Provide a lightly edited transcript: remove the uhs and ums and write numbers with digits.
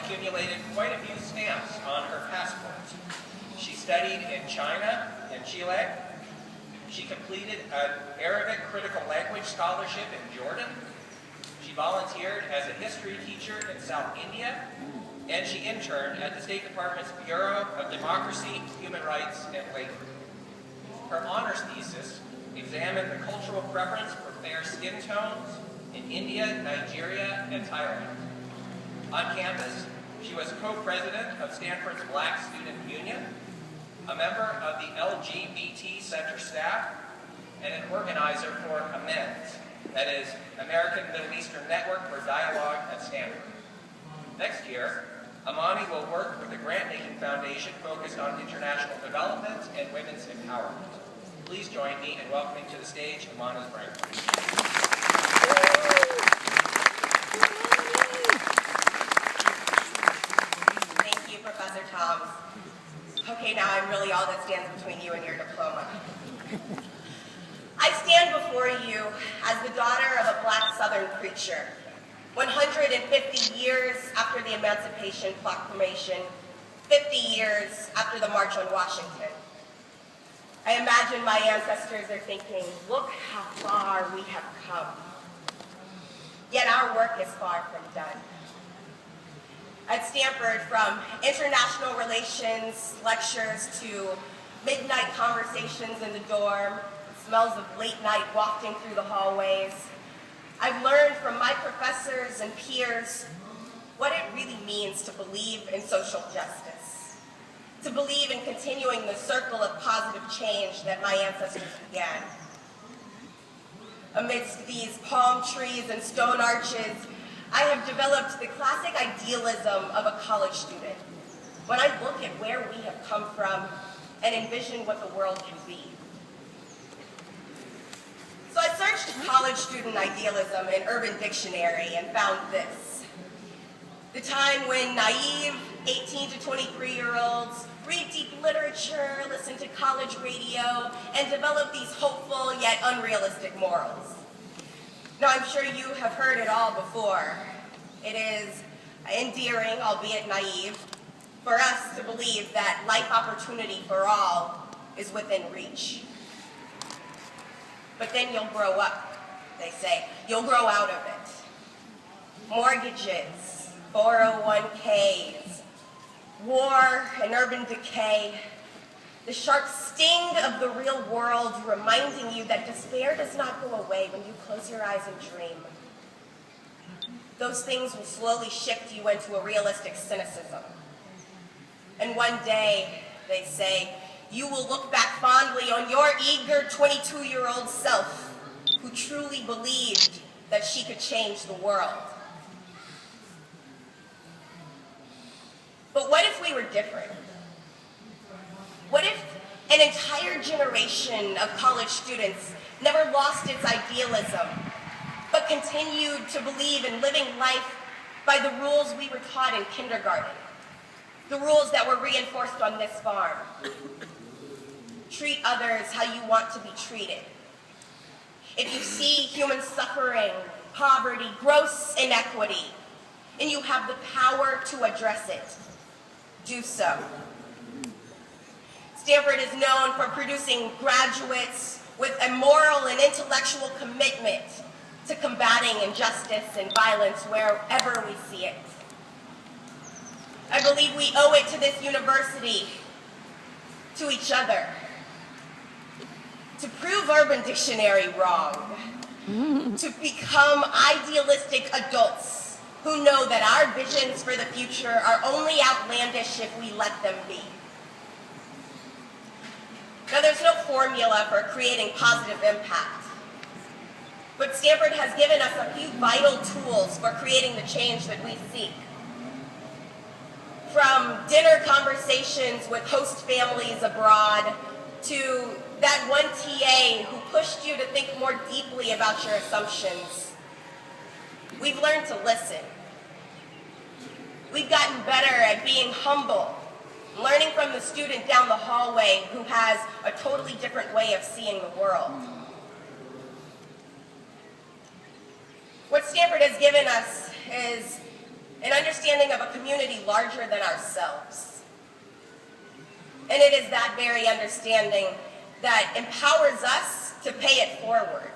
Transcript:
accumulated quite a few stamps on her passport. She studied in China and Chile. She completed an Arabic critical language scholarship in Jordan. She volunteered as a history teacher in South India, and she interned at the State Department's Bureau of Democracy, Human Rights, and Labor. Her honors thesis examined the cultural preference for fair skin tones in India, Nigeria, and Thailand. On campus, she was co-president of Stanford's Black Student Union, a member of the LGBT Center staff, and an organizer for AMENS, that is, American Middle Eastern Network for Dialogue at Stanford. Next year, Imani will work with the grant-making foundation focused on international development and women's empowerment. Please join me in welcoming to the stage Imani's brain. Thank you, Professor Toms. Okay, now I'm really all that stands between you and your diploma. I stand before you as the daughter of a Black Southern preacher, 150 years after the Emancipation Proclamation, 50 years after the March on Washington. I imagine my ancestors are thinking, look how far we have come. Yet our work is far from done. At Stanford, from international relations lectures to midnight conversations in the dorm, smells of late night wafting through the hallways, I've learned from my professors and peers what it really means to believe in social justice, to believe in continuing the circle of positive change that my ancestors began. Amidst these palm trees and stone arches, I have developed the classic idealism of a college student when I look at where we have come from and envision what the world can be. So I searched college student idealism in Urban Dictionary and found this: the time when naive 18 to 23-year-olds read deep literature, listen to college radio, and develop these hopeful yet unrealistic morals. Now, I'm sure you have heard it all before. It is endearing, albeit naive, for us to believe that life opportunity for all is within reach. But then you'll grow up, they say. You'll grow out of it. Mortgages, 401ks, war and urban decay, the sharp sting of the real world reminding you that despair does not go away when you close your eyes and dream. Those things will slowly shift you into a realistic cynicism. And one day, they say, you will look back fondly on your eager 22-year-old self who truly believed that she could change the world. But what if we were different? What if an entire generation of college students never lost its idealism, but continued to believe in living life by the rules we were taught in kindergarten, the rules that were reinforced on this farm? Treat others how you want to be treated. If you see human suffering, poverty, gross inequity, and you have the power to address it, do so. Stanford is known for producing graduates with a moral and intellectual commitment to combating injustice and violence wherever we see it. I believe we owe it to this university, to each other, to prove Urban Dictionary wrong, to become idealistic adults who know that our visions for the future are only outlandish if we let them be. Now, there's no formula for creating positive impact, but Stanford has given us a few vital tools for creating the change that we seek. From dinner conversations with host families abroad to that one TA who pushed you to think more deeply about your assumptions, we've learned to listen. We've gotten better at being humble, learning from the student down the hallway who has a totally different way of seeing the world. What Stanford has given us is an understanding of a community larger than ourselves. And it is that very understanding that empowers us to pay it forward.